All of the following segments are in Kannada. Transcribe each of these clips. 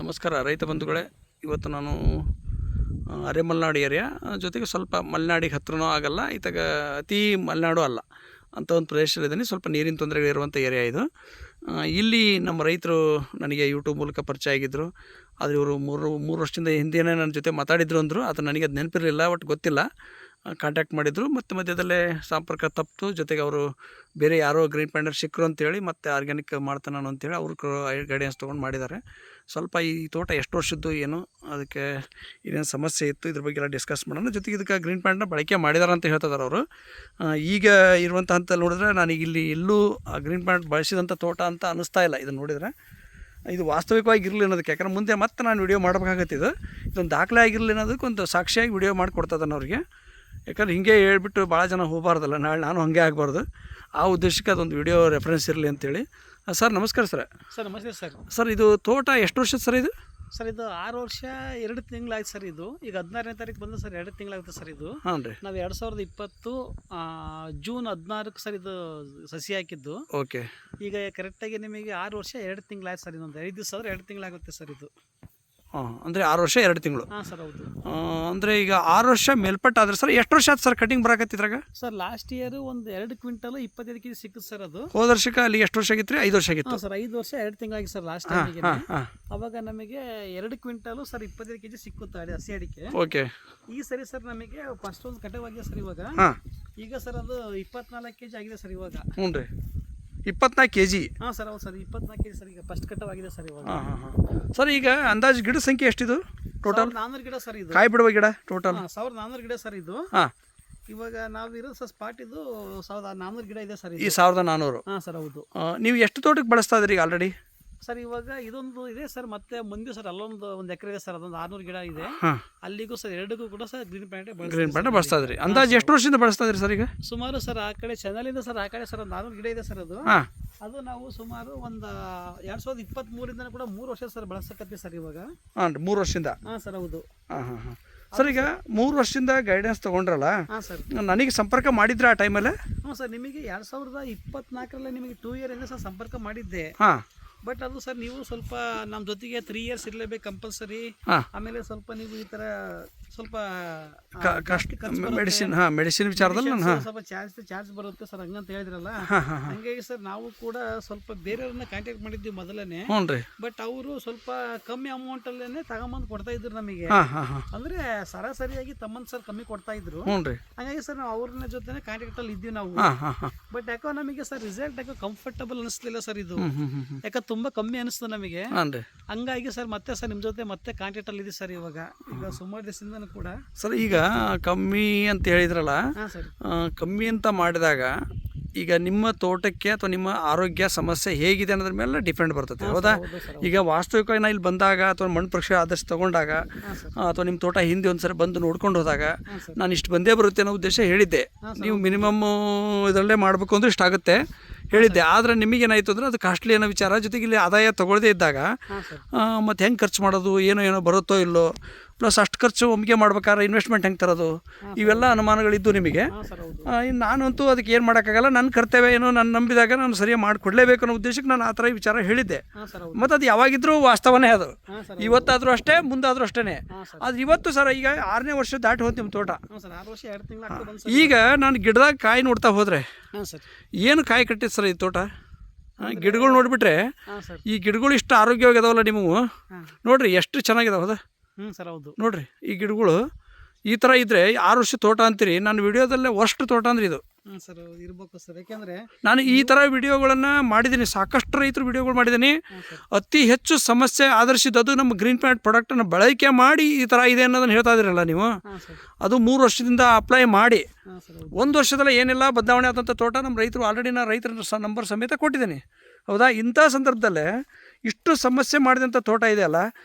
ನಮಸ್ಕಾರ ರೈತ ಬಂಧುಗಳೇ. ಇವತ್ತು ನಾನು ಅರೆಮಲೆನಾಡು ಏರಿಯಾ ಜೊತೆಗೆ ಸ್ವಲ್ಪ ಮಲೆನಾಡಿಗೆ ಹತ್ರನೂ ಆಗಲ್ಲ, ಇತ್ತಾಗ ಅತಿ ಮಲೆನಾಡು ಅಲ್ಲ ಅಂತ ಒಂದು ಪ್ರದೇಶದಲ್ಲಿದ್ದೀನಿ. ಸ್ವಲ್ಪ ನೀರಿನ ತೊಂದರೆಗಳಿರುವಂಥ ಏರಿಯಾ ಇದು. ಇಲ್ಲಿ ನಮ್ಮ ರೈತರು ನನಗೆ ಯೂಟ್ಯೂಬ್ ಮೂಲಕ ಪರಿಚಯ ಆಗಿದ್ದರು. ಆದರೆ ಇವರು ಮೂರು ವರ್ಷದಿಂದ ಹಿಂದೆಯೇ ನನ್ನ ಜೊತೆ ಮಾತಾಡಿದ್ರು ಅಂದರು. ಅದು ನನಗೆ ಅದು ನೆನಪಿರಲಿಲ್ಲ, ಒಟ್ಟು ಗೊತ್ತಿಲ್ಲ. ಕಾಂಟ್ಯಾಕ್ಟ್ ಮಾಡಿದರು, ಮತ್ತು ಮಧ್ಯದಲ್ಲೇ ಸಂಪರ್ಕ ತಪ್ಪಿತು. ಜೊತೆಗೆ ಅವರು ಬೇರೆ ಯಾರೋ ಗ್ರೀನ್ ಪ್ಯಾಂಡರ್ ಸಿಕ್ಕರು ಅಂತೇಳಿ ಮತ್ತೆ ಆರ್ಗ್ಯಾನಿಕ್ ಮಾಡ್ತಾನೆ ನಾನು ಅಂತೇಳಿ ಅವರು ಗೈಡೆನ್ಸ್ ತೊಗೊಂಡು ಮಾಡಿದ್ದಾರೆ. ಸ್ವಲ್ಪ ಈ ತೋಟ ಎಷ್ಟು ವರ್ಷದ್ದು ಏನು, ಅದಕ್ಕೆ ಏನೇನು ಸಮಸ್ಯೆ ಇತ್ತು, ಇದ್ರ ಬಗ್ಗೆ ಎಲ್ಲ ಡಿಸ್ಕಸ್ ಮಾಡೋಣ. ಜೊತೆಗೆ ಇದಕ್ಕೆ ಗ್ರೀನ್ ಪ್ಯಾಂಡನ್ನ ಬಳಕೆ ಮಾಡಿದಾರೆ ಅಂತ ಹೇಳ್ತಿದ್ದಾರೆ ಅವರು. ಈಗ ಇರುವಂಥ ಹಂತಲ್ಲಿ ನೋಡಿದ್ರೆ ನನಗೆ ಇಲ್ಲಿ ಎಲ್ಲೂ ಗ್ರೀನ್ ಪ್ಯಾಂಟ್ ಬಳಸಿದಂಥ ತೋಟ ಅಂತ ಅನ್ನಿಸ್ತಾ ಇಲ್ಲ. ಇದನ್ನು ನೋಡಿದರೆ ಇದು ವಾಸ್ತವಿಕವಾಗಿ ಇರಲಿ ಅನ್ನೋದಕ್ಕೆ, ಯಾಕಂದ್ರೆ ಮುಂದೆ ಮತ್ತೆ ನಾನು ವಿಡಿಯೋ ಮಾಡಬೇಕಾಗತ್ತಿದ್ದು, ಇದೊಂದು ದಾಖಲೆ ಆಗಿರಲಿ ಅನ್ನೋದಕ್ಕೆ ಒಂದು ಸಾಕ್ಷಿಯಾಗಿ ವಿಡಿಯೋ ಮಾಡಿಕೊಡ್ತದನ್ನು ಅವ್ರಿಗೆ. ಯಾಕಂದ್ರೆ ಹಿಂಗೆ ಹೇಳ್ಬಿಟ್ಟು ಭಾಳ ಜನ ಹೋಗಬಾರ್ದಲ್ಲ, ನಾಳೆ ನಾನು ಹಾಗೆ ಆಗಬಾರ್ದು. ಆ ಉದ್ದೇಶಕ್ಕೆ ಅದೊಂದು ವಿಡಿಯೋ ರೆಫರೆನ್ಸ್ ಇರಲಿ ಅಂತೇಳಿ. ಸರ್ ನಮಸ್ಕಾರ ಸರ್. ನಮಸ್ತೆ ಸರ್. ಸರ್ ಇದು ತೋಟ ಎಷ್ಟು ವರ್ಷದ ಸರ್ ಇದು? ಸರ್ ಇದು 6 ವರ್ಷ 2 ತಿಂಗಳಾಯ್ತು ಸರ್. ಇದು ಈಗ 16ನೇ ತಾರೀಕು ಬಂದು ಸರ್ 2 ತಿಂಗಳಾಗುತ್ತೆ ಸರ್. ಇದು ಹಾಂ ರೀ, ನಾವು 2020 ಜೂನ್ 16ಕ್ಕೆ ಸರ್ ಇದು ಸಸಿ ಹಾಕಿದ್ದು. ಓಕೆ. ಈಗ ಕರೆಕ್ಟಾಗಿ ನಿಮಗೆ 6 ವರ್ಷ 2 ತಿಂಗಳಾಯ್ತು ಸರ್. ಇನ್ನೊಂದು 5 ದಿವಸ ಆದರೆ 2 ತಿಂಗಳಾಗುತ್ತೆ ಸರ್ ಇದು. ಹಾಂ, ಅಂದರೆ 6 ವರ್ಷ 2 ತಿಂಗಳು. ಹಾಂ ಸರ್, ಹೌದು. ಅಂದರೆ ಈಗ 6 ವರ್ಷ ಮೇಲ್ಪಟ್ಟಾದ್ರೆ ಸರ್ ಎಷ್ಟು ವರ್ಷ ಆಯ್ತು ಸರ್ ಕಟಿಂಗ್ ಬರಾಕತ್ತಿದ್ರಾಗ? ಸರ್ ಲಾಸ್ಟ್ ಇಯರ್ ಒಂದು 2 ಕ್ವಿಂಟಲ್ 25 ಕೆಜಿ ಸಿಕ್ಕಿತ್ತು ಸರ್. ಅದು ಹೋದ ವರ್ಷಕ್ಕೆ ಅಲ್ಲಿ ಎಷ್ಟು ವರ್ಷ ಆಗಿತ್ತು ರೀ? 5 ವರ್ಷ ಆಗಿತ್ತು ಸರ್. 5 ವರ್ಷ 2 ತಿಂಗಳಾಗಿ ಸರ್ ಲಾಸ್ಟ್ ಟೈಮಿಗೆ. ಅವಾಗ ನಮಗೆ 2 ಕ್ವಿಂಟಲ್ ಸರ್ 25 ಕೆಜಿ ಸಿಕ್ಕುತ್ತೆ ಹಸಿ ಅಡಿಕೆ. ಓಕೆ. ಈ ಸರಿ ಸರ್ ನಮಗೆ ಫಸ್ಟ್ ಒಂದು ಕಟಾವಾಗಿದೆ ಸರ್ ಇವಾಗ. ಈಗ ಸರ್ ಅದು 24 ಕೆಜಿ ಆಗಿದೆ ಸರ್ ಇವಾಗ. ಹ್ಞೂ ರೀ, 24 kg. ಹಾಂ ಸರ್, ಹೌದು ಸರ್, 24 ಕೆಜಿ ಸರ್. ಈಗ ಫಸ್ಟ್ ಕಟಾವಾಗಿದೆ ಸರ್ ಇವಾಗ. ಸರ್ ಈಗ ಅಂದಾಜು ಗಿಡ ಸಂಖ್ಯೆ ಎಷ್ಟಿದು ಟೋಟಲ್? 400 ಗಿಡ ಸರ್ ಇದು. ಕಾಯಿ ಬಿಡುವ ಗಿಡ ಟೋಟಲ್ 1400 ಗಿಡ ಸರ್ ಇದು. ಇವಾಗ ನಾವು ಇರೋದು ಸರ್ ಸ್ಪಾಟ್ ಇದು 1400 ಗಿಡ ಇದೆ ಸರ್. ಈ 1400? ಹಾಂ ಸರ್, ಹೌದು. ನೀವು ಎಷ್ಟು ತೋಟಕ್ಕೆ ಬಳಸ್ತಾ ಇದ್ರಿ ಈಗ ಆಲ್ರೆಡಿ? ಸರ್ ಇವಾಗ ಇದೊಂದು ಇದೆ ಸರ್, ಮತ್ತೆ ಮುಂದೆ ಸರ್ ಅಲ್ಲೊಂದು 1 ಎಕರೆ ಇದೆ ಸರ್, ಅದೊಂದು 600 ಗಿಡ ಇದೆ. ಅಲ್ಲಿಗೂ ಸರ್ 2ಕ್ಕೂ ಕೂಡ ಸರ್ ಗ್ರೀನ್ ಪ್ಯಾಂಟ್ ಬಳಸ್ತಾ ಇದ್ರಿ. ಅಂದಾಜು ಎಷ್ಟು ವರ್ಷದಿಂದ ಬಳಸ್ತಾ ಇದ್ರಿ ಸರ್ ಈಗ? ಸುಮಾರು ಸರ್ ಆ ಕಡೆ ಚಾನಲಿಂದ ಸರ್, ಆ ಕಡೆ ಸರ್ ಒಂದು 400 ಗಿಡ ಇದೆ ಸರ್. ಅದು ನಾವು ಸುಮಾರು ಒಂದು 2023 ಕೂಡ 3 ವರ್ಷ ಸರ್ ಬಳಸಕತ್ತೀವಿ ಸರ್ ಇವಾಗ. ಹಾಂ, 3 ವರ್ಷದಿಂದ? ಹಾಂ ಸರ್, ಹೌದು. ಸರ್ ಈಗ 3 ವರ್ಷದಿಂದ ಗೈಡೆನ್ಸ್ ತೊಗೊಂಡ್ರಲ್ಲ, ಸರ್ ನನಗೆ ಸಂಪರ್ಕ ಮಾಡಿದ್ರೆ ಆ ಟೈಮಲ್ಲಿ? ಹ್ಞೂ ಸರ್, ನಿಮಗೆ 2024ರಲ್ಲಿ ನಿಮಗೆ 2 ಇಯರ್ ಇಂದ ಸರ್ ಸಂಪರ್ಕ ಮಾಡಿದ್ದೆ. ಬಟ್ ಅದು ಸರ್ ನೀವು ಸ್ವಲ್ಪ ನಮ್ಮ ಜೊತೆಗೆ 3 ಇಯರ್ಸ್ ಇರಲೇಬೇಕು ಕಂಪಲ್ಸರಿ. ಆಮೇಲೆ ಸ್ವಲ್ಪ ನೀವು ಈ ಥರ ಸ್ವಲ್ಪ ಮೆಡಿಸಿನ್ ವಿಚಾರದಲ್ಲಿ ಸ್ವಲ್ಪ ಚಾರ್ಜ್ ಬರುತ್ತೆ ಸರ್, ಹಂಗಂತ ಹೇಳಿದ್ರಲ್ಲ. ಹಂಗಾಗಿ ಸರ್ ನಾವು ಕೂಡ ಸ್ವಲ್ಪ ಬೇರೆಯವ್ರನ್ನ ಕಾಂಟ್ಯಾಕ್ಟ್ ಮಾಡಿದ್ವಿ ಮೊದಲನೇ. ಬಟ್ ಅವರು ಸ್ವಲ್ಪ ಕಮ್ಮಿ ಅಮೌಂಟ್ ಅಲ್ಲೇನೆ ತಗೊಂಬಂದು ಕೊಡ್ತಾ ಇದ್ರು ನಮಗೆ. ಅಂದ್ರೆ ಸರಾಸರಿಯಾಗಿ ತಮ್ಮಂದ್ ಸರ್ ಕಮ್ಮಿ ಕೊಡ್ತಾ ಇದ್ರು. ಹಂಗಾಗಿ ಸರ್ ನಾವು ಅವ್ರನ್ನ ಜೊತೆ ಕಾಂಟ್ಯಾಕ್ಟ್ ಅಲ್ಲಿ ಇದ್ವಿ ನಾವು. ಬಟ್ ಯಾಕೋ ನಮಗೆ ಸರ್ ರಿಸಲ್ಟ್ ಯಾಕೋ ಕಂಫರ್ಟಬಲ್ ಅನಿಸ್ಲಿಲ್ಲ ಸರ್ ಇದು. ಯಾಕೆ ತುಂಬಾ ಕಮ್ಮಿ ಅನಿಸ್ತು ನಮಗೆ. ಹಂಗಾಗಿ ಸರ್ ಮತ್ತೆ ಸರ್ ನಿಮ್ಮ ಜೊತೆ ಮತ್ತೆ ಕಾಂಟ್ಯಾಕ್ಟ್ ಅಲ್ಲಿ ಇದೆ ಸರ್ ಇವಾಗ. ಈಗ ಸುಮಾರು ದಿವಸದಿಂದ ಕೂಡ ಸರ್ ಈಗ ಕಮ್ಮಿ ಅಂತ ಹೇಳಿದ್ರಲ್ಲ, ಕಮ್ಮಿ ಅಂತ ಮಾಡಿದಾಗ ಈಗ ನಿಮ್ಮ ತೋಟಕ್ಕೆ ಅಥವಾ ನಿಮ್ಮ ಆರೋಗ್ಯ ಸಮಸ್ಯೆ ಹೇಗಿದೆ ಅನ್ನೋದ್ರ ಮೇಲೆ ಡಿಪೆಂಡ್ ಬರ್ತದೆ, ಹೌದಾ? ಈಗ ವಾಸ್ತವಿಕವಾಗಿ ನಾ ಇಲ್ಲಿ ಬಂದಾಗ ಅಥವಾ ಮಣ್ಣು ಪರೀಕ್ಷೆ ಆದಷ್ಟು ತೊಗೊಂಡಾಗ ಅಥವಾ ನಿಮ್ಮ ತೋಟ ಹಿಂದೆ ಒಂದು ಸರಿ ಬಂದು ನೋಡ್ಕೊಂಡು ಹೋದಾಗ ನಾನು ಇಷ್ಟು ಬಂದೇ ಬರುತ್ತೆ ಅನ್ನೋ ಉದ್ದೇಶ ಹೇಳಿದ್ದೆ. ನೀವು ಮಿನಿಮಮ್ ಇದರಲ್ಲೇ ಮಾಡಬೇಕು ಅಂದ್ರೆ ಇಷ್ಟಾಗುತ್ತೆ ಹೇಳಿದ್ದೆ. ಆದರೆ ನಿಮಗೇನಾಯಿತು ಅಂದರೆ ಅದು ಕಾಸ್ಟ್ಲಿ ಅನ್ನೋ ವಿಚಾರ, ಜೊತೆಗೆ ಇಲ್ಲಿ ಆದಾಯ ತೊಗೊಳ್ಳದೇ ಇದ್ದಾಗ ಮತ್ತು ಹೆಂಗೆ ಖರ್ಚು ಮಾಡೋದು, ಏನೋ ಬರುತ್ತೋ ಇಲ್ಲೋ, ಪ್ಲಸ್ ಅಷ್ಟು ಖರ್ಚು ಒಮ್ಮಿಗೆ ಮಾಡ್ಬೇಕಾದ್ರೆ ಇನ್ವೆಸ್ಟ್ಮೆಂಟ್ ಹೆಂಗೆ ತರೋದು, ಇವೆಲ್ಲ ಅನುಮಾನಗಳಿದ್ದು ನಿಮಗೆ. ನಾನಂತೂ ಅದಕ್ಕೆ ಏನು ಮಾಡೋಕ್ಕಾಗಲ್ಲ, ನನ್ನ ಕರ್ತವ್ಯ ಏನೋ ನಾನು ನಂಬಿದಾಗ ನಾನು ಸರಿಯಾಗಿ ಮಾಡಿಕೊಡ್ಲೇಬೇಕು ಅನ್ನೋ ಉದ್ದೇಶಕ್ಕೆ ನಾನು ಆ ಥರ ವಿಚಾರ ಹೇಳಿದ್ದೆ. ಮತ್ತು ಅದು ಯಾವಾಗಿದ್ರೂ ವಾಸ್ತವನೇ, ಅದು ಇವತ್ತಾದರೂ ಅಷ್ಟೇ, ಮುಂದಾದರೂ ಅಷ್ಟೇ. ಅದು ಇವತ್ತು ಸರ್ ಈಗ 6ನೇ ವರ್ಷ ದಾಟಿ ಹೋಯ್ತು ನಿಮ್ಮ ತೋಟ. ಈಗ ನಾನು ಗಿಡದಾಗ ಕಾಯಿ ನೋಡ್ತಾ ಹೋದರೆ ಏನು ಕಾಯಿ ಕಟ್ಟಿತ್ತು ಸರ್ ಈ ತೋಟ. ಗಿಡಗಳು ನೋಡಿಬಿಟ್ರೆ ಈ ಗಿಡಗಳು ಇಷ್ಟು ಆರೋಗ್ಯವಾಗಿದಾವಲ್ಲ ನಿಮಗೂ, ನೋಡ್ರಿ ಎಷ್ಟು ಚೆನ್ನಾಗಿದಾವೆ. ಹೌದಾ ಸರ್, ಹೌದು. ನೋಡ್ರಿ ಈ ಗಿಡಗಳು ಈ ಥರ ಇದ್ದರೆ 6 ವರ್ಷ ತೋಟ ಅಂತೀರಿ. ನಾನು ವಿಡಿಯೋದಲ್ಲೇ ವರ್ಸ್ಟ್ ತೋಟ ಅಂದ್ರೆ ಇದು ಸರ್ ಇರ್ಬೇಕು ಸರ್. ಯಾಕೆಂದರೆ ನಾನು ಈ ಥರ ವಿಡಿಯೋಗಳನ್ನು ಮಾಡಿದ್ದೀನಿ, ಸಾಕಷ್ಟು ರೈತರು ವಿಡಿಯೋಗಳು ಮಾಡಿದ್ದೀನಿ. ಅತಿ ಹೆಚ್ಚು ಸಮಸ್ಯೆ ಆಧರಿಸಿದ್ದು ನಮ್ಮ ಗ್ರೀನ್ ಪ್ಯಾಂಟ್ ಪ್ರಾಡಕ್ಟನ್ನು ಬಳಕೆ ಮಾಡಿ ಈ ಥರ ಇದೆ ಅನ್ನೋದನ್ನು ಹೇಳ್ತಾ ಇದ್ದೀರಲ್ಲ ನೀವು. ಅದು 3 ವರ್ಷದಿಂದ ಅಪ್ಲೈ ಮಾಡಿ 1 ವರ್ಷದಲ್ಲ ಏನೆಲ್ಲ ಬದಲಾವಣೆ ಆದಂಥ ತೋಟ ನಮ್ಮ ರೈತರು ಆಲ್ರೆಡಿ ನಾನು ರೈತರ ನಂಬರ್ ಸಮೇತ ಕೊಟ್ಟಿದ್ದೀನಿ, ಹೌದಾ? ಇಂಥ ಸಂದರ್ಭದಲ್ಲೇ ಇಷ್ಟು ಸಮಸ್ಯೆ ಮಾಡಿದಂಥ ತೋಟ ಇದೆಯಲ್ಲ,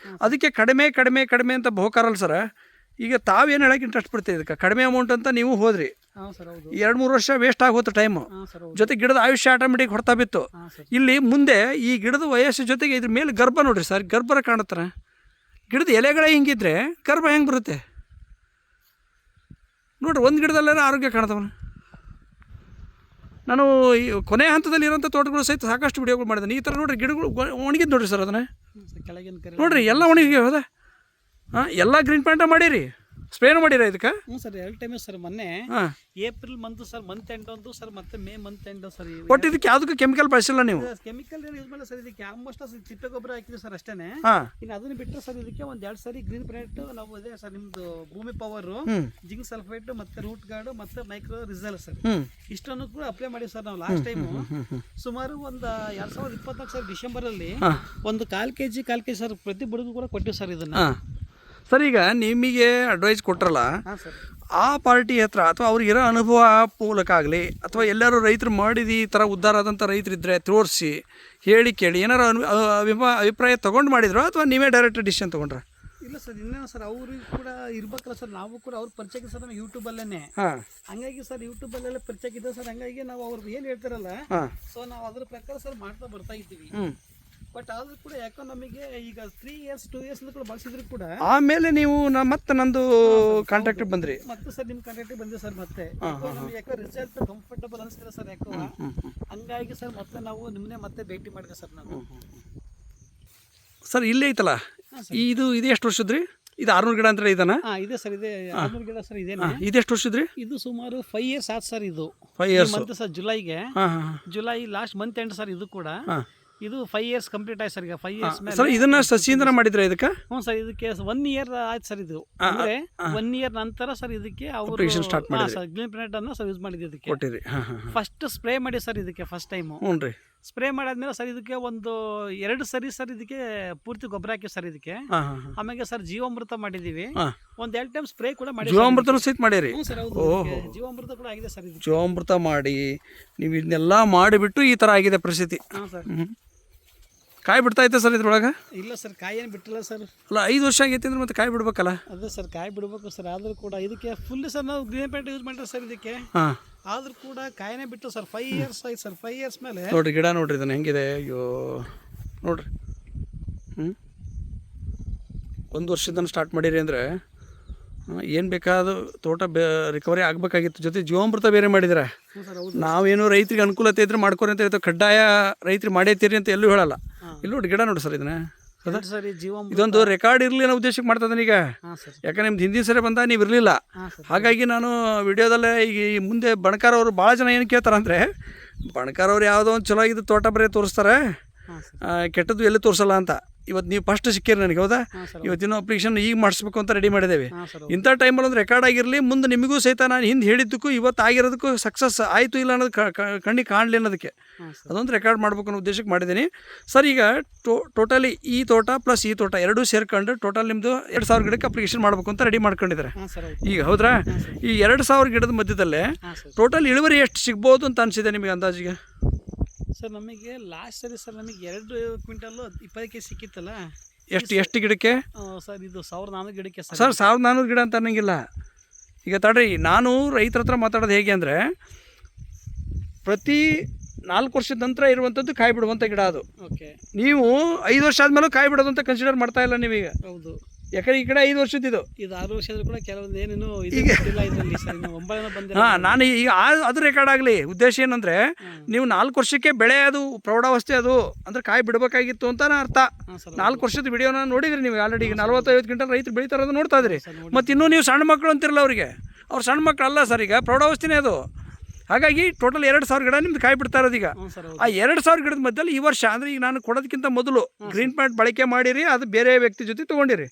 ಅದಕ್ಕೆ ಕಡಿಮೆ ಕಡಿಮೆ ಕಡಿಮೆ ಅಂತ ಬಹುಕಾರಲ್ಲ ಸರ್. ಈಗ ತಾವೇನು ಹೇಳೋಕೆ ಇಂಟ್ರೆಸ್ಟ್ ಪಡ್ತೀವಿ, ಇದಕ್ಕೆ ಕಡಿಮೆ ಅಮೌಂಟ್ ಅಂತ ನೀವು ಹೋದ್ರಿ, 2-3 ವರ್ಷ ವೇಸ್ಟ್ ಆಗೋತು ಟೈಮು, ಜೊತೆ ಗಿಡದ ಆಯುಷ್ಯ ಆಟೋಮೆಟಿಕ್ ಹೊಡ್ತಾ ಬಿತ್ತು. ಇಲ್ಲಿ ಮುಂದೆ ಈ ಗಿಡದ ವಯಸ್ಸು ಜೊತೆಗೆ ಇದ್ರ ಮೇಲೆ ಗರ್ಭ ನೋಡ್ರಿ ಸರ್, ಗರ್ಭರ ಕಾಣುತ್ತಾನೆ. ಗಿಡದ ಎಲೆಗಳೇ ಹಿಂಗಿದ್ರೆ ಗರ್ಭ ಹೆಂಗೆ ಬರುತ್ತೆ ನೋಡ್ರಿ. ಒಂದು ಗಿಡದಲ್ಲಾರ ಆರೋಗ್ಯ ಕಾಣ್ತವನ. ನಾನು ಈ ಕೊನೆ ಹಂತದಲ್ಲಿ ಇರೋಂಥ ತೋಟಗಳು ಸಹಿತ ಸಾಕಷ್ಟು ವಿಡಿಯೋಗಳು ಮಾಡಿದ್ದೀನಿ. ಈ ಥರ ನೋಡಿರಿ ಗಿಡಗಳು ಒಣಗಿದ್ದು ನೋಡಿರಿ ಸರ್, ಅದನ್ನೇ ಕೆಳಗಿನ ಕರೆ ನೋಡಿರಿ ಎಲ್ಲ ಒಣಗಿ ಹೌದಾ? ಹಾಂ, ಎಲ್ಲ ಗ್ರೀನ್ ಪ್ಯಾಂಟ ಮಾಡಿರಿ, ಸ್ಪ್ರೇನು ಮಾಡಿರ ಇದಕ್ಕೆ? ಹ್ಞೂ ಸರ್, 2 ಟೈಮ್ ಸರ್. ಮೊನ್ನೆ ಹಾಂ, April month sir, month end ಒಂದು ಸರ್, ಮತ್ತೆ ಮೇ ಮಂತ್ ಎಂಡ್ ಸರ್. ಒಟ್ಟು ಇದಕ್ಕೆ ಯಾವುದಕ್ಕೂ ಕೆಮಿಕಲ್ ಬಳಸಿಲ್ಲ ನೀವು? ಕೆಮಿಕಲ್ ಏನು ಯೂಸ್ ಮಾಡಿಲ್ಲ ಸರ್. ಇದಕ್ಕೆ ಆಲ್ಮೋಸ್ಟ್ ತಿಪ್ಪೆ ಗೊಬ್ಬರ ಹಾಕಿದ್ವಿ ಸರ್ ಅಷ್ಟೇ. ಹಾಂ, ಇನ್ನು ಅದನ್ನು ಬಿಟ್ಟರೆ ಸರ್ ಇದಕ್ಕೆ ಒಂದು 2 ಸರಿ ಗ್ರೀನ್ ಪ್ಲಾನೆಟ್ ನಾವು ಇದೆ ಸರ್, ನಿಮ್ಮದು ಭೂಮಿ ಪವರು, ಜಿಂಕ್ ಸಲ್ಫೇಟ್, ಮತ್ತೆ ರೂಟ್ ಗಾರ್ಡ್, ಮತ್ತೆ ಮೈಕ್ರೋ ರಿಸಲ್ ಸರ್, ಇಷ್ಟನ್ನು ಕೂಡ ಅಪ್ಲೈ ಮಾಡಿ ಸರ್. ನಾವು ಲಾಸ್ಟ್ ಟೈಮು ಸುಮಾರು ಒಂದು 2024 ಸರ್ ಡಿಸೆಂಬರಲ್ಲಿ ಒಂದು 1/4 kg ಸರ್ ಪ್ರತಿ ಬುಡಗೂ ಕೂಡ ಕೊಟ್ಟಿವಿ ಸರ್ ಇದನ್ನು. ಸರ್ ಈಗ ನಿಮಗೆ ಅಡ್ವೈಸ್ ಕೊಟ್ರಲ್ಲ, ಹಾಂ ಸರ್, ಆ ಪಾರ್ಟಿ ಹತ್ರ ಅಥವಾ ಅವ್ರಿಗಿರೋ ಅನುಭವ ಮೂಲಕ ಆಗಲಿ ಅಥವಾ ಎಲ್ಲರೂ ರೈತರು ಮಾಡಿದ ಈ ಥರ ಉದ್ಧಾರ ಆದಂಥ ರೈತರಿದ್ದರೆ ತೋರಿಸಿ ಹೇಳಿ ಕೇಳಿ ಏನಾರು ಅಭಿಪ್ರಾಯ ತೊಗೊಂಡು ಮಾಡಿದ್ರು ಅಥವಾ ನೀವೇ ಡೈರೆಕ್ಟ್ ಡಿಸಿಷನ್ ತೊಗೊಂಡ್ರೆ? ಇಲ್ಲ ಸರ್, ಇನ್ನೇನು ಸರ್ ಅವ್ರಿಗೆ ಕೂಡ ಇರ್ಬೇಕಲ್ಲ ಸರ್. ನಾವು ಕೂಡ ಅವ್ರ ಪರಿಚಯ ಸರ್ ನಮ್ಮ ಯೂಟ್ಯೂಬಲ್ಲೇ. ಹಾಂ, ಹಂಗಾಗಿ ಸರ್ ಯೂಟ್ಯೂಬಲ್ಲೆಲ್ಲ ಪರಿಚಯ ಇದೆ ಸರ್. ಹಂಗಾಗಿ ನಾವು ಅವ್ರು ಏನು ಹೇಳ್ತಾರಲ್ಲ, ಸೊ ನಾವು ಅದ್ರ ಪ್ರಕಾರ ಸರ್ ಮಾಡ್ತಾ ಬರ್ತಾ ಇದ್ದೀವಿ. ಬಟ್ ಆದ್ರೂ ಕೂಡ ಯಾಕೋ ನಮಗೆ ಈಗ 3 years 2 years ಕೂಡ ಬಳಸಿದ್ರು ಕೂಡ ಆಮೇಲೆ ನೀವು ಮತ್ತೆ ನಂದು ಕಾಂಟ್ಯಾಕ್ಟ್ ಬಂದ್ರಿ ಮತ್ತೆ ಸರ್ ನಿಮ್ಮ ಕಾಂಟ್ಯಾಕ್ಟ್ ಬಂದೆ ಸರ್. ಮತ್ತೆ ನಮಗೆ ಯಾಕೋ ರಿಸಲ್ಟ್ ಕಂಫರ್ಟಬಲ್ ಅನಿಸ್ತಿಲ್ಲ ಸರ್ ಯಾಕೋ. ಹಂಗಾಗಿ ಸರ್ ಮತ್ತೆ ನಾವು ನಿಮ್ಮನ್ನೇ ಮತ್ತೆ ಭೇಟಿ ಮಾಡಿದೆ ಸರ್ ನಾನು. ಸರ್ ಇಲ್ಲೇ ಐತಲ್ಲ ಇದು ಎಷ್ಟು ವರ್ಷದ್ರಿ? ಇದು 600 ಗಿಡ ಅಂತ ಇದನ್ನ? ಇದೆ ಸರ್, ಇದೆ 600 ಗಿಡ ಸರ್. ಇದೇನೆ. ಇದು ಎಷ್ಟು ವರ್ಷದ್ರಿ? ಇದು ಸುಮಾರು 5 years ಆಯ್ತು ಸರ್. ಇದು 5 years ಮಂತ್ ಸರ್, ಜುಲೈಗೆ, July last month end sir. ಇದು ಕೂಡ ಇದು 5 years ಕಂಪ್ಲೀಟ್ ಆಯ್ತು ಸರ್. ಈಗ 5 years ಮೇಲೆ ಸರ್ ಇದನ್ನ ಸಸಿಯಿಂದ ಮಾಡಿದ್ರೆ ಇದಕ್ಕೆ? ಹ್ಞೂ ಸರ್, ಇದಕ್ಕೆ 1 year ಆಯ್ತು ಸರ್. ಇದು ಅಂದ್ರೆ 1 year ನಂತರ ಸರ್ ಇದಕ್ಕೆ ಅವರು ಸ್ಟಾರ್ಟ್ ಮಾಡಿ ಸರ್ ಗ್ರೀನ್ ಪ್ಲಾನೆಟ್ ಅನ್ನ ಸರ್ ಯೂಸ್ ಮಾಡಿದ್ವಿ ಇದಕ್ಕೆ. ಕೊಟ್ಟಿರಿ? ಫಸ್ಟ್ ಸ್ಪ್ರೇ ಮಾಡಿ ಸರ್ ಇದಕ್ಕೆ ಫಸ್ಟ್ ಟೈಮು. ಹ್ಞೂ ರೀ. ಸ್ಪ್ರೇ ಮಾಡಾದ್ಮೇಲೆ ಸರ್ ಇದಕ್ಕೆ ಒಂದು 2 ಸರಿ ಸರ್ ಇದಕ್ಕೆ ಪೂರ್ತಿ ಗೊಬ್ಬರ ಹಾಕಿ ಸರ್ ಇದಕ್ಕೆ. ಆಮೇಲೆ ಸರ್ ಜೀವಾಮೃತ ಮಾಡಿದೀವಿ. ಒಂದು 2 ಟೈಮ್ ಸ್ಪ್ರೇ ಕೂಡ ಮಾಡಿ. ಜೀವಾಮೃತನೂ ಸಹಿತ ಮಾಡಿರಿ? ಸರ್ ಹೌದು, ಜೀವಾಮೃತ ಕೂಡ ಆಗಿದೆ ಸರ್. ಇದು ಜೀವಾಮೃತ ಮಾಡಿ ನೀವು ಇದನ್ನೆಲ್ಲ ಮಾಡಿಬಿಟ್ಟು ಈ ಥರ ಆಗಿದೆ ಪರಿಸ್ಥಿತಿ. ಹಾಂ ಸರ್. ಕಾಯಿ ಬಿಡ್ತಾ ಐತೆ ಸರ್ ಇದ್ರೊಳಗೆ? ಇಲ್ಲ ಸರ್, ಕಾಯಿ ಏನು ಬಿಟ್ಟಿಲ್ಲ ಸರ್. ಅಲ್ಲ 5 ವರ್ಷ ಆಗೈತಿ ಅಂದ್ರೆ ಮತ್ತೆ ಕಾಯಿ ಬಿಡ್ಬೇಕಲ್ಲ? ಅದೇ ಸರ್, ಕಾಯಿ ಬಿಡಬೇಕು ಸರ್. ಆದರೂ ಕೂಡ ಇದಕ್ಕೆ ಫುಲ್ ಸರ್ ನಾವು ಗ್ರೀನ್ ಪ್ಲಾಂಟ್ ಯೂಸ್ ಮಾಡಿದ್ರೆ ಸರ್ ಇದಕ್ಕೆ. ಆದರೂ ಕೂಡ ಕಾಯಿನೇ ಬಿಟ್ಟು ಸರ್ 5 years ಆಯ್ತು ಸರ್. 5 years ಮೇಲೆ ನೋಡಿರಿ ಗಿಡ ನೋಡ್ರಿ ಇದನ್ನು ಹೆಂಗಿದೆ. ಅಯ್ಯೋ ನೋಡ್ರಿ. 1 ವರ್ಷದಿಂದ ಸ್ಟಾರ್ಟ್ ಮಾಡಿರಿ ಅಂದರೆ ಏನು ಬೇಕಾದ ತೋಟ ರಿಕವರಿ ಆಗಬೇಕಾಗಿತ್ತು. ಜೊತೆ ಜೀವಾಮೃತ ಬೇರೆ ಮಾಡಿದ್ರೆ ನಾವೇನು ರೈತರಿಗೆ ಅನುಕೂಲತೆ ಇದ್ರೆ ಮಾಡ್ಕೊರಿ ಅಂತ ಹೇಳ್ತೇವೆ. ಕಡ್ಡಾಯ ರೈತರಿಗೆ ಮಾಡೇತೀರಿ ಅಂತ ಎಲ್ಲೂ ಹೇಳಲ್ಲ. ಇಲ್ಲಿ ನೋಡಿ ಗಿಡ ನೋಡಿ ಸರ್ ಇದನ್ನ. ಇದೊಂದು ರೆಕಾರ್ಡ್ ಇರಲಿ ಅನ್ನೋ ಉದ್ದೇಶಕ್ಕೆ ಮಾಡ್ತದೆ ಈಗ. ಯಾಕಂದ್ರೆ ನಿಮ್ದು ಹಿಂದಿನ ಸರಿ ಬಂದ ನೀವು ಇರಲಿಲ್ಲ. ಹಾಗಾಗಿ ನಾನು ವಿಡಿಯೋದಲ್ಲೇ ಈಗ ಮುಂದೆ ಬಣಕಾರ್ ಅವರು ಭಾಳ ಜನ ಏನು ಕೇಳ್ತಾರೆ ಅಂದರೆ, ಬಣಕಾರ್ ಅವ್ರು ಯಾವುದೋ ಒಂದು ಚಲೋ ಆಗಿದ್ದು ತೋಟ ಬರೀ ತೋರಿಸ್ತಾರೆ, ಕೆಟ್ಟದ್ದು ಎಲ್ಲಿ ತೋರಿಸಲ್ಲ ಅಂತ. ಇವತ್ತು ನೀವು ಫಸ್ಟ್ ಸಿಕ್ಕಿರಿ ನನಗೆ, ಹೌದಾ? ಇವತ್ತಿನ ಅಪ್ಲಿಕೇಶನ್ ಈಗ ಮಾಡಿಸ್ಬೇಕು ಅಂತ ರೆಡಿ ಮಾಡಿದ್ದೇವೆ. ಇಂಥ ಟೈಮಲ್ಲಿ ಒಂದು ರೆಕಾರ್ಡ್ ಆಗಿರಲಿ, ಮುಂದೆ ನಿಮಗೂ ಸಹಿತ ನಾನು ಹಿಂದೆ ಹೇಳಿದ್ದಕ್ಕೂ ಇವತ್ತು ಆಗಿರೋದಕ್ಕೂ ಸಕ್ಸಸ್ ಆಯಿತು ಇಲ್ಲ ಅನ್ನೋದು ಕಣ್ಣಿಗೆ ಕಾಣಲಿ ಅನ್ನೋದಕ್ಕೆ ಅದೊಂದು ರೆಕಾರ್ಡ್ ಮಾಡ್ಬೇಕು ಅನ್ನೋ ಉದ್ದೇಶಕ್ಕೆ ಮಾಡಿದ್ದೀನಿ ಸರ್. ಈಗ ಟೋಟಲಿ ಈ ತೋಟ ಪ್ಲಸ್ ಈ ತೋಟ ಎರಡೂ ಸೇರ್ಕೊಂಡು ಟೋಟಲ್ ನಿಮ್ಮದು 2000 ಗಿಡಕ್ಕೆ ಅಪ್ಲಿಕೇಶನ್ ಮಾಡಬೇಕು ಅಂತ ರೆಡಿ ಮಾಡ್ಕೊಂಡಿದ್ದಾರೆ ಈಗ, ಹೌದ್ರಾ? ಈ 2000 ಗಿಡದ ಮಧ್ಯದಲ್ಲೇ ಟೋಟಲ್ ಇಳುವರಿ ಎಷ್ಟು ಸಿಗ್ಬೋದು ಅಂತ ಅನಿಸಿದೆ ನಿಮಗೆ ಅಂದಾಜಿಗೆ? ಸರ್ ನಮಗೆ ಲಾಸ್ಟ್ ಸರಿ ಸರ್ ನಮಗೆ 2 ಕ್ವಿಂಟಲ್ 20 kg ಸಿಕ್ಕಿತ್ತಲ್ಲ. ಎಷ್ಟು ಗಿಡಕ್ಕೆ ಸರ್? ಇದು 1400 ಗಿಡಕ್ಕೆ ಸರ್. 1400 ಗಿಡ ಅಂತ ಅನ್ನಂಗಿಲ್ಲ. ಈಗ ತಡ್ರಿ, ನಾನು ರೈತರ ಹತ್ರ ಮಾತಾಡೋದು ಹೇಗೆ ಅಂದರೆ, ಪ್ರತಿ 4 ವರ್ಷದ ನಂತರ ಇರುವಂಥದ್ದು ಕಾಯಿ ಬಿಡುವಂಥ ಗಿಡ ಅದು. ಓಕೆ. ನೀವು 5 ವರ್ಷ ಆದಮೇಲೂ ಕಾಯಿ ಬಿಡೋದು ಅಂತ ಕನ್ಸಿಡರ್ ಮಾಡ್ತಾ ಇಲ್ಲ ನೀವೀಗ. ಹೌದು. ಯಾಕಂದ್ರೆ ಈ ಗಿಡ 5 ವರ್ಷದ್ದು. ಇದು 6 ವರ್ಷದ ಕೂಡ ಕೆಲವೊಂದು ಏನೇನು ಇದರಲ್ಲಿ ಸರ್ ಬಂದಿಲ್ಲ. ನಾನು ಈಗ ಅದು ರೆಕಾರ್ಡ್ ಆಗಲಿ. ಉದ್ದೇಶ ಏನಂದರೆ, ನೀವು 4 ವರ್ಷಕ್ಕೆ ಬೆಳೆ ಅದು ಪ್ರೌಢಾವಸ್ಥೆ ಅದು ಅಂದರೆ ಕಾಯಿ ಬಿಡಬೇಕಾಗಿತ್ತು ಅಂತ ಅರ್ಥ. 4 ವರ್ಷದ ವಿಡಿಯೋನ ನೋಡಿದ್ರಿ ನೀವು ಆಲ್ರೆಡಿ. ಈಗ 40-50 ಕ್ವಿಂಟಲ್ ರೈತರು ಬೆಳೀತಾರೋದು ನೋಡ್ತಾ ಇದ್ರಿ. ಮತ್ತು ಇನ್ನೂ ನೀವು ಸಣ್ಣ ಮಕ್ಕಳು ಅಂತಿರಲ್ಲ ಅವರಿಗೆ, ಅವ್ರು ಸಣ್ಣ ಮಕ್ಕಳು ಅಲ್ಲ ಸರ್, ಈಗ ಪ್ರೌಢಾವಸ್ಥೆನೇ ಅದು. ಹಾಗಾಗಿ ಟೋಟಲ್ 2000 ಗಿಡ ನಿಮ್ದು ಕಾಯಿ ಬಿಡ್ತಾ ಇರೋದು ಈಗ. ಆ 2000 ಗಿಡದ ಮಧ್ಯದಲ್ಲಿ ಈ ವರ್ಷ ಅಂದರೆ ಈಗ ನಾನು ಕೊಡೋದಕ್ಕಿಂತ ಮೊದಲು ಗ್ರೀನ್ ಪ್ಲಾಂಟ್ ಬಳಕೆ ಮಾಡಿರಿ, ಅದು ಬೇರೆ ವ್ಯಕ್ತಿ ಜೊತೆ ತೊಗೊಂಡಿರಿ.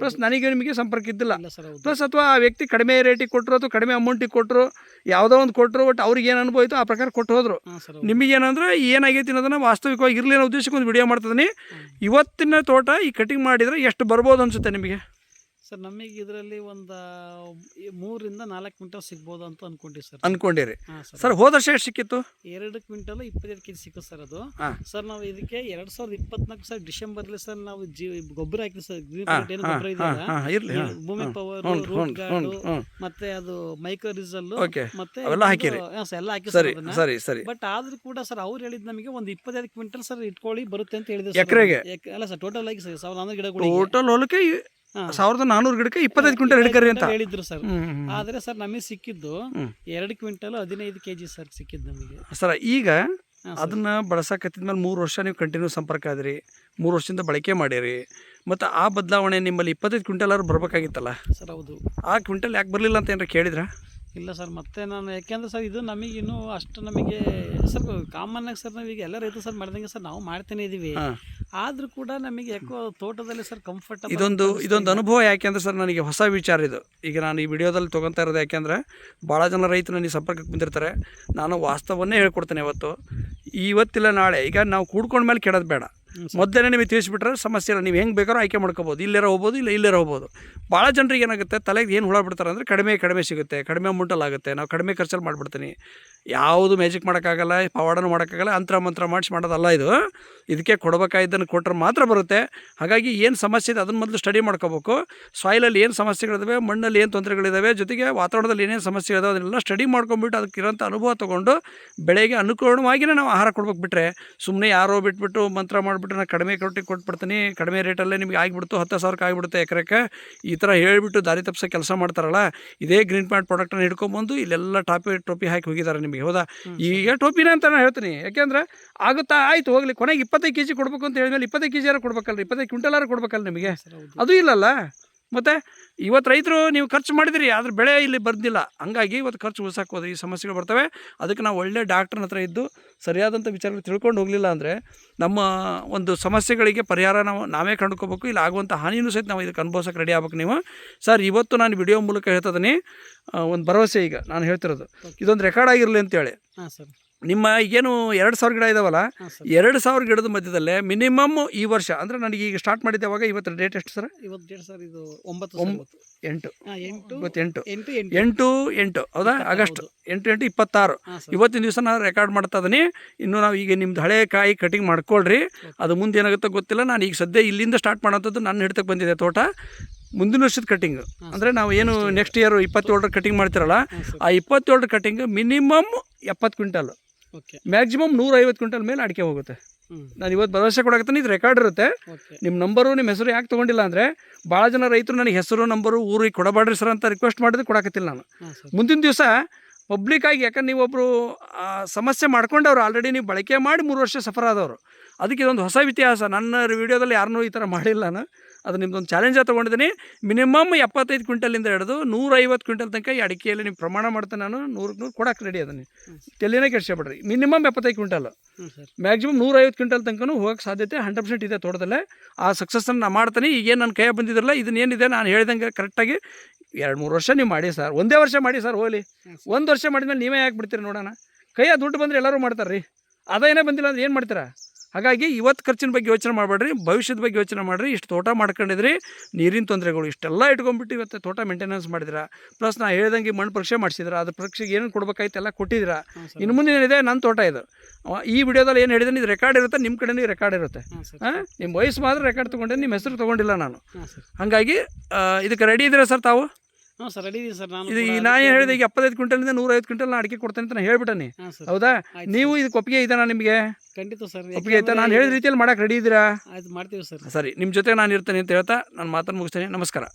ಪ್ಲಸ್ ನನಗೆ ನಿಮಗೆ ಸಂಪರ್ಕ ಇದ್ದಿಲ್ಲ. ಪ್ಲಸ್ ಅಥವಾ ಆ ವ್ಯಕ್ತಿ ಕಡಿಮೆ ರೇಟಿಗೆ ಕೊಟ್ಟರು ಅಥವಾ ಕಡಿಮೆ ಅಮೌಂಟಿಗೆ ಕೊಟ್ಟರು, ಯಾವುದೋ ಒಂದು ಕೊಟ್ಟರು, ಬಟ್ ಅವ್ರಿಗೆ ಏನು ಅನುಭವ ಆಯಿತು ಆ ಪ್ರಕಾರ ಕೊಟ್ಟು ಹೋದರು. ನಿಮಗೇನಂದ್ರೆ ಏನಾಗೈತಿ ಅನ್ನೋದನ್ನು ವಾಸ್ತವಿಕವಾಗಿ ಇರಲಿ ಅನ್ನೋ ಉದ್ದೇಶಕ್ಕೆ ಒಂದು ವಿಡಿಯೋ ಮಾಡ್ತಿದ್ದೀನಿ. ಇವತ್ತಿನ ತೋಟ ಈ ಕಟಿಂಗ್ ಮಾಡಿದರೆ ಎಷ್ಟು ಬರ್ಬೋದು ಅನಿಸುತ್ತೆ ನಿಮಗೆ? ಸರ್ ನಮಗೆ ಇದರಲ್ಲಿ ಒಂದು 3 ರಿಂದ 4 ಕ್ವಿಂಟಲ್ ಸಿಗ್ಬೋದು ಅಂತ ಅನ್ಕೊಂಡಿವಿ ಸರ್. ಅನ್ಕೊಂಡಿರಿ ಸರ್? ಹೋದ ವರ್ಷ ಎಷ್ಟು ಸಿಕ್ಕಿತ್ತು? 2 ಕ್ವಿಂಟಲ್ 25 kg ಸಿಕ್ಕಿತ್ತು ಸರ್ ಅದು. ಸರ್ ನಾವು ಇದಕ್ಕೆ 2024 ಸರ್ ಡಿಸೆಂಬರ್ಲಿ ಸರ್ ನಾವು ಗೊಬ್ಬರ ಹಾಕಿದ್ವಿ ಸರ್. ಗ್ರೀನ್ ಪ್ಲಾಂಟ್ ಏನು ಗೊಬ್ಬರ ಇದೆಯಲ್ಲ, ಭೂಮಿ ಪವರ್, ರೂಟ್ ಗಾರ್ಡ್, ಮತ್ತೆ ಅದು ಮೈಕ್ರೋ ರಿಸಲ್, ಮತ್ತೆ ಎಲ್ಲ ಹಾಕಿರಿ ಸರ್. ಬಟ್ ಆದ್ರೂ ಕೂಡ ಸರ್ ಅವ್ರು ಹೇಳಿದ್ ನಮಗೆ ಒಂದು 25 ಕ್ವಿಂಟಲ್ ಸರ್ ಇಟ್ಕೊಳ್ಳಿ ಬರುತ್ತೆ ಅಂತ ಹೇಳಿದ್ರು ಎಕರೆಗೆ. ಅಲ್ಲ ಸರ್, ಟೋಟಲ್ ಆಗಿ ಸರ್ 1400 ಗಿಡಗಳು. ಟೋಟಲ್ ಹೊಲಕ್ಕೆ 1400 ಗಿಡಕ್ಕೆ 25 ಕ್ವಿಂಟಲ್ ಹಿಡ್ಕರಿ ಅಂತ ಹೇಳಿದ್ರು ಸರ್. ಆದ್ರೆ ಸರ್ ನಮಗೆ ಸಿಕ್ಕಿದ್ದು 2 ಕ್ವಿಂಟಲ್ 15 kg ಸರ್ ಸಿಕ್ಕಿದ್ದು ನಮಗೆ ಸರ್. ಈಗ ಅದನ್ನು ಬಳಸಕತ್ತಿದ್ಮೇಲೆ 3 ವರ್ಷ ನೀವು ಕಂಟಿನ್ಯೂ ಸಂಪರ್ಕ ಆದ್ರಿ, 3 ವರ್ಷದಿಂದ ಬಳಕೆ ಮಾಡಿರಿ, ಮತ್ತು ಆ ಬದಲಾವಣೆ ನಿಮ್ಮಲ್ಲಿ 25 ಕ್ವಿಂಟಲಾದ್ರು ಬರಬೇಕಾಗಿತ್ತಲ್ಲ ಸರ್. ಹೌದು. ಆ ಕ್ವಿಂಟಲ್ ಯಾಕೆ ಬರಲಿಲ್ಲ ಅಂತ ಏನಾರ ಕೇಳಿದ್ರಾ? ಇಲ್ಲ ಸರ್, ಮತ್ತೆ ನಾನು ಯಾಕೆಂದ್ರೆ ಸರ್ ಇದು ನಮಗಿನ್ನೂ ಅಷ್ಟು ನಮಗೆ ಸರ್ ಕಾಮನ್ ಆಗಿ ಸರ್ ನಾವೀಗ ಎಲ್ಲ ರೈತರು ಸರ್ ಮಾಡ್ದಂಗೆ ಸರ್ ನಾವು ಮಾಡ್ತಾನೆ ಇದ್ದೀವಿ. ಆದರೂ ಕೂಡ ನಮಗೆ ಯಾಕೋ ತೋಟದಲ್ಲಿ ಸರ್ ಕಂಫರ್ಟಬಲ್ ಇದೊಂದು ಅನುಭವ. ಯಾಕೆಂದ್ರೆ ಸರ್ ನನಗೆ ಹೊಸ ವಿಚಾರ ಇದು. ಈಗ ನಾನು ಈ ವಿಡಿಯೋದಲ್ಲಿ ತೊಗೊತಾ ಇರೋದು ಯಾಕೆಂದರೆ ಭಾಳ ಜನ ರೈತರು ನನಗೆ ಸಂಪರ್ಕಕ್ಕೆ ಬಂದಿರ್ತಾರೆ. ನಾನು ವಾಸ್ತವನ್ನೇ ಹೇಳ್ಕೊಡ್ತೇನೆ. ಇವತ್ತಿಲ್ಲ ನಾಳೆ ಈಗ ನಾವು ಕೂಡ್ಕೊಂಡ ಮೇಲೆ ಕೆಡೋದು ಬೇಡ. ಮೊದಲೇ ನಿಮಗೆ ತಿಳಿಸ್ಬಿಟ್ರೆ ಸಮಸ್ಯೆ ಇಲ್ಲ. ನೀವು ಹೆಂಗೆ ಬೇಕಾದ್ರೂ ಆಯ್ಕೆ ಮಾಡ್ಕೋಬೋದು. ಇಲ್ಲೇರ ಹೋಗ್ಬೋದು, ಇಲ್ಲೇರ ಹೋಗ್ಬೋದು. ಭಾಳ ಜನರಿಗೆ ಏನಾಗುತ್ತೆ, ತಲೆಗೆ ಏನು ಹುಳ ಬಿಡ್ತಾರೆ ಅಂದರೆ ಕಡಿಮೆ ಸಿಗುತ್ತೆ, ಕಡಿಮೆ ಅಮೌಂಟಲ್ಲಿ ಆಗುತ್ತೆ, ನಾವು ಕಡಿಮೆ ಖರ್ಚಲ್ಲಿ ಮಾಡಿಬಿಡ್ತೀನಿ. ಯಾವುದು ಮ್ಯಾಜಿಕ್ ಮಾಡೋಕ್ಕಾಗಲ್ಲ, ಪವಾಡನೂ ಮಾಡೋಕ್ಕಾಗಲ್ಲ, ಮಂತ್ರ ಮಾಡೋದಲ್ಲ ಇದು. ಇದಕ್ಕೆ ಕೊಡಬೇಕಾದ್ದನ್ನು ಕೊಟ್ಟರೆ ಮಾತ್ರ ಬರುತ್ತೆ. ಹಾಗಾಗಿ ಏನು ಸಮಸ್ಯೆ ಇದೆ ಅದನ್ನು ಮೊದಲು ಸ್ಟಡಿ ಮಾಡ್ಕೋಬೇಕು. ಸಾಯಿಲಲ್ಲಿ ಏನು ಸಮಸ್ಯೆಗಳಿದ್ದಾವೆ, ಮಣ್ಣಲ್ಲಿ ಏನು ತೊಂದರೆಗಳಿದ್ದಾವೆ, ಜೊತೆಗೆ ವಾತಾವರಣದಲ್ಲಿ ಏನೇನು ಸಮಸ್ಯೆಗಳಿದಾವೆ ಅದನ್ನೆಲ್ಲ ಸ್ಟಡಿ ಮಾಡ್ಕೊಂಬಿಟ್ಟು ಅದಕ್ಕಿರೋಂಥ ಅನುಭವ ತೊಗೊಂಡು ಬೆಳೆಗೆ ಅನುಕೂಲವಾಗಿಯೇ ನಾವು ಆಹಾರ ಕೊಡ್ಬೇಕು. ಬಿಟ್ಟರೆ ಸುಮ್ಮನೆ ಯಾರೋ ಬಿಟ್ಬಿಟ್ಟು ಮಂತ್ರ ಮಾಡಿಬಿಟ್ಟು ನಾನು ಕಡಿಮೆ ಕೊಟ್ಬಿಡ್ತೀನಿ, ಕಡಿಮೆ ರೇಟಲ್ಲೇ ನಿಮಗೆ ಆಗಿಬಿಡ್ತು, 10,000 ಆಗಿಬಿಡುತ್ತೆ ಎಕರೆಕ್ಕೆ, ಈ ಥರ ಹೇಳಿಬಿಟ್ಟು ದಾರಿ ತಪ್ಪಿಸೋ ಕೆಲಸ ಮಾಡ್ತಾರಲ್ಲ. ಇದೇ ಗ್ರೀನ್ ಪಾಯಿಂಟ್ ಪ್ರಾಡಕ್ಟನ್ನು ಹಿಡ್ಕೊಂಬಂದು ಇಲ್ಲೆಲ್ಲ ಟೋಪಿ ಹಾಕಿ ಹೋಗಿದ್ದಾರೆ ನಿಮಗೆ. ಹೌದಾ? ಈಗ ಟೋಪಿನೇ ಅಂತ ನಾನು ಹೇಳ್ತೀನಿ. ಯಾಕೆಂದರೆ ಆಗುತ್ತಾ, ಆಯಿತು ಹೋಗಲಿ, ಕೊನೆಗೆ 25 kg ಕೊಡಬೇಕು ಅಂತ ಹೇಳಿದ್ಮೇಲೆ 25 kg ಯಾರು ಕೊಡ್ಬೇಕಲ್ಲ, 25 ಕ್ವಿಂಟಲಾರು ಕೊಡ್ಬೇಕಲ್ಲ ನಿಮಗೆ. ಅದು ಇಲ್ಲಲ್ಲ. ಮತ್ತು ಇವತ್ತು ರೈತರು ನೀವು ಖರ್ಚು ಮಾಡಿದಿರಿ, ಆದರೆ ಬೆಳೆ ಇಲ್ಲಿ ಬಂದಿಲ್ಲ. ಹಂಗಾಗಿ ಇವತ್ತು ಖರ್ಚು ಉಳಿಸೋಕೆ ಹೋದ್ರೆ ಈ ಸಮಸ್ಯೆಗಳು ಬರ್ತವೆ. ಅದಕ್ಕೆ ನಾವು ಒಳ್ಳೆ ಡಾಕ್ಟ್ರನ ಹತ್ರ ಇದ್ದು ಸರಿಯಾದಂಥ ವಿಚಾರಗಳು ತಿಳ್ಕೊಂಡು ಹೋಗಲಿಲ್ಲ ಅಂದರೆ ನಮ್ಮ ಒಂದು ಸಮಸ್ಯೆಗಳಿಗೆ ಪರಿಹಾರ ನಾವೇ ಕಂಡುಕೋಬೇಕು. ಇಲ್ಲ ಆಗುವಂಥ ಹಾನಿನೂ ಸಹಿತ ನಾವು ಇದಕ್ಕೆ ಅನುಭವಿಸೋಕೆ ರೆಡಿ ಆಗ್ಬೇಕು. ನೀವು ಸರ್ ಇವತ್ತು ನಾನು ವಿಡಿಯೋ ಮೂಲಕ ಹೇಳ್ತಿದ್ದೀನಿ, ಒಂದು ಭರವಸೆ. ಈಗ ನಾನು ಹೇಳ್ತಿರೋದು ಇದೊಂದು ರೆಕಾರ್ಡ್ ಆಗಿರಲಿ ಅಂತೇಳಿ. ನಿಮ್ಮ ಏನು 2,000 ಗಿಡ ಇದಾವಲ್ಲ, 2,000 ಗಿಡದ ಮಧ್ಯದಲ್ಲೇ ಮಿನಿಮಮ್ ಈ ವರ್ಷ ಅಂದರೆ ನನಗೆ ಈಗ ಸ್ಟಾರ್ಟ್ ಮಾಡಿದ್ದೆ. ಅವಾಗ ಇವತ್ತು ಡೇಟ್ ಎಷ್ಟು ಸರ್? ಇವತ್ತು ಡೇಟ್ ಸರ್ ಇದು 8 ಹೌದಾ? ಆಗಸ್ಟ್ 8/8/26 ಇವತ್ತಿನ ದಿವಸ ನಾನು ರೆಕಾರ್ಡ್ ಮಾಡ್ತಾ ಇದ್ದೀನಿ. ಇನ್ನು ನಾವು ಈಗ ನಿಮ್ದು ಹಳೆ ಕಾಯಿ ಕಟಿಂಗ್ ಮಾಡ್ಕೊಳ್ರಿ. ಅದು ಮುಂದೆ ಏನಾಗುತ್ತೋ ಗೊತ್ತಿಲ್ಲ. ನಾನು ಈಗ ಸದ್ಯ ಇಲ್ಲಿಂದ ಸ್ಟಾರ್ಟ್ ಮಾಡೋಂಥದ್ದು ನನ್ನ ಹಿಡಿತಕ್ಕೆ ಬಂದಿದೆ ತೋಟ. ಮುಂದಿನ ವರ್ಷದ ಕಟಿಂಗ್ ಅಂದರೆ ನಾವು ಏನು ನೆಕ್ಸ್ಟ್ ಇಯರ್ 27 ಕಟಿಂಗ್ ಮಾಡ್ತಿರಲ್ಲ, ಆ 27 cutting minimum 70 quintal, maximum 150 quintal ಮೇಲೆ ಅಡಿಕೆ ಹೋಗುತ್ತೆ. ನಾನು ಇವತ್ತು ಭರವಸೆ ಕೊಡಕತ್ತೀನಿ. ಇದು ರೆಕಾರ್ಡ್ ಇರುತ್ತೆ. ನಿಮ್ಮ ನಂಬರು ನಿಮ್ಮ ಹೆಸರು ಯಾಕೆ ತೊಗೊಂಡಿಲ್ಲ ಅಂದರೆ ಭಾಳ ಜನ ರೈತರು ನನಗೆ ಹೆಸರು ನಂಬರು ಊರಿಗೆ ಕೊಡಬೇಡ್ರಿ ಸರ್ ಅಂತ ರಿಕ್ವೆಸ್ಟ್ ಮಾಡಿದ್ರೆ ಕೊಡಕತ್ತಿಲ್ಲ ನಾನು. ಮುಂದಿನ ದಿವಸ ಪಬ್ಲಿಕ್ಕಾಗಿ, ಯಾಕಂದ್ರೆ ನೀವೊಬ್ಬರು ಸಮಸ್ಯೆ ಮಾಡ್ಕೊಂಡವ್ರು, ಆಲ್ರೆಡಿ ನೀವು ಬಳಕೆ ಮಾಡಿ 3 ವರ್ಷ ಸಫರ್ ಆದವರು. ಅದಕ್ಕೆ ಇದೊಂದು ಹೊಸ ಇತಿಹಾಸ. ನನ್ನ ವಿಡಿಯೋದಲ್ಲಿ ಯಾರನ್ನೂ ಈ ಥರ ಮಾಡಿಲ್ಲ ನಾನು. ಅದು ನಿಮ್ದೊಂದು ಚಾಲೆಂಜಾಗಿ ತೊಗೊಂಡಿದ್ದೀನಿ. ಮಿನಿಮಮ್ 75 ಕ್ವಿಂಟಲಿಂದ ಹಿಡಿದು 150 ಕ್ವಿಂಟಲ್ ತನಕ ಈ ಅಡಿಕೆಯಲ್ಲಿ ನೀವು ಪ್ರಮಾಣ ಮಾಡ್ತೇನೆ. ನಾನು 100 ಕೊಡೋಕೆ ರೆಡಿ ಅದನ್ನು, ತೆಲಿನೇ ಕೆಡ್ಸ್ಕೊಬೇಡ್ರಿ. ಮಿನಿಮಮ್ 75 ಕ್ವಿಂಟಲ್, ಮ್ಯಾಕ್ಸಿಮಮ್ 150 ಕ್ವಿಂಟಲ್ ತನಕ ಹೋಗೋಕ್ಕೆ ಸಾಧ್ಯತೆ 100% ಇದೆ ತೋಟದಲ್ಲೇ. ಆ ಸಕ್ಸಸ್ಸನ್ನು ನಾನು ಮಾಡ್ತೀನಿ. ಈಗೇನು ನನ್ನ ಕೈಯಾಗ ಬಂದಿದ್ರಲ್ಲ, ಇದನ್ನೇನಿದೆ ನಾನು ಹೇಳ್ದಂಗೆ ಕರೆಕ್ಟಾಗಿ 2-3 ವರ್ಷ ನೀವು ಮಾಡಿ ಸರ್. ಒಂದೇ ವರ್ಷ ಮಾಡಿ ಸರ್, ಹೋಗಲಿ. 1 ವರ್ಷ ಮಾಡಿದ್ಮೇಲೆ ನೀವೇ ಯಾಕೆ ಬಿಡ್ತೀರಿ ನೋಡೋಣ. ಕೈಯಾಗ ದುಡ್ಡು ಬಂದರೆ ಎಲ್ಲರೂ ಮಾಡ್ತಾರೆ ರೀ. ಆದಾಯನೇ ಬಂದಿಲ್ಲ ಅಂದ್ರೆ ಏನು ಮಾಡ್ತೀರಾ? ಹಾಗಾಗಿ ಇವತ್ತು ಖರ್ಚಿನ ಬಗ್ಗೆ ಯೋಚನೆ ಮಾಡಬೇಡ್ರಿ, ಭವಿಷ್ಯದ ಬಗ್ಗೆ ಯೋಚನೆ ಮಾಡಿರಿ. ಇಷ್ಟು ತೋಟ ಮಾಡ್ಕೊಂಡಿದ್ರಿ, ನೀರಿನ ತೊಂದರೆಗಳು ಇಷ್ಟೆಲ್ಲ ಇಟ್ಕೊಂಡ್ಬಿಟ್ಟು ಇವತ್ತು ತೋಟ ಮೇಂಟೆನೆನ್ಸ್ ಮಾಡಿದಿರಾ. ಪ್ಲಸ್ ನಾ ಹೇಳ್ದಂಗೆ ಮಣ್ಣು ಪರೀಕ್ಷೆ ಮಾಡಿಸಿದ್ರ, ಅದ್ರ ಪರೀಕ್ಷೆಗೆ ಏನು ಕೊಡ್ಬೇಕಾಯ್ತು ಎಲ್ಲ ಕೊಟ್ಟಿದ್ದೀರಾ. ಇನ್ನು ಮುಂದೆ ಏನಿದೆ ನನ್ನ ತೋಟ ಇದು. ಈ ವಿಡಿಯೋದಲ್ಲಿ ಏನು ಹೇಳಿದ್ದೀನಿ, ಇದು ರೆಕಾರ್ಡ್ ಇರುತ್ತೆ, ನಿಮ್ಮ ಕಡೆನೇ ರೆಕಾರ್ಡ್ ಇರುತ್ತೆ. ನಿಮ್ಮ ವಯಸ್ಸು ಮಾತ್ರ ರೆಕಾರ್ಡ್ ತೊಗೊಂಡೆ, ನಿಮ್ಮ ಹೆಸರು ತೊಗೊಂಡಿಲ್ಲ ನಾನು. ಹಾಗಾಗಿ ಇದಕ್ಕೆ ರೆಡಿ ಇದ್ದೀರಾ ಸರ್ ತಾವು? ಸರ್ ರೆಡಿ ಇದೆ ಸರ್. ಇದು ನಾನು ಹೇಳಿದೆ ಈಗ 75 ಕ್ವಿಂಟಲಿಂದ 150 ಕ್ವಿಂಟಲ್ ನಾನು ಅಡಿಕೆ ಕೊಡ್ತೇನೆ ಅಂತ ನಾನು ಹೇಳ್ಬಿಟ್ಟನಿ. ಹೌದಾ? ನೀವು ಇದಕ್ಕೆ ಒಪ್ಪಿಗೆ ಇದೆನಾ ನಿಮಗೆ? ಖಂಡಿತ ಸರ್, ಒಪ್ಪಿಗೆ ಆಯ್ತಾ? ನಾನು ಹೇಳಿದ ರೀತಿಯಲ್ಲಿ ಮಾಡಕ್ಕೆ ರೆಡಿ ಇದ್ದೀರಾ? ಆಯ್ತು, ಮಾಡ್ತೀವಿ ಸರ್. ಸರಿ, ನಿಮ್ಮ ಜೊತೆ ನಾನು ಇರ್ತೇನೆ ಅಂತ ಹೇಳ್ತಾ ನಾನು ಮಾತನ್ನು ಮುಗಿಸ್ತೇನೆ. ನಮಸ್ಕಾರ.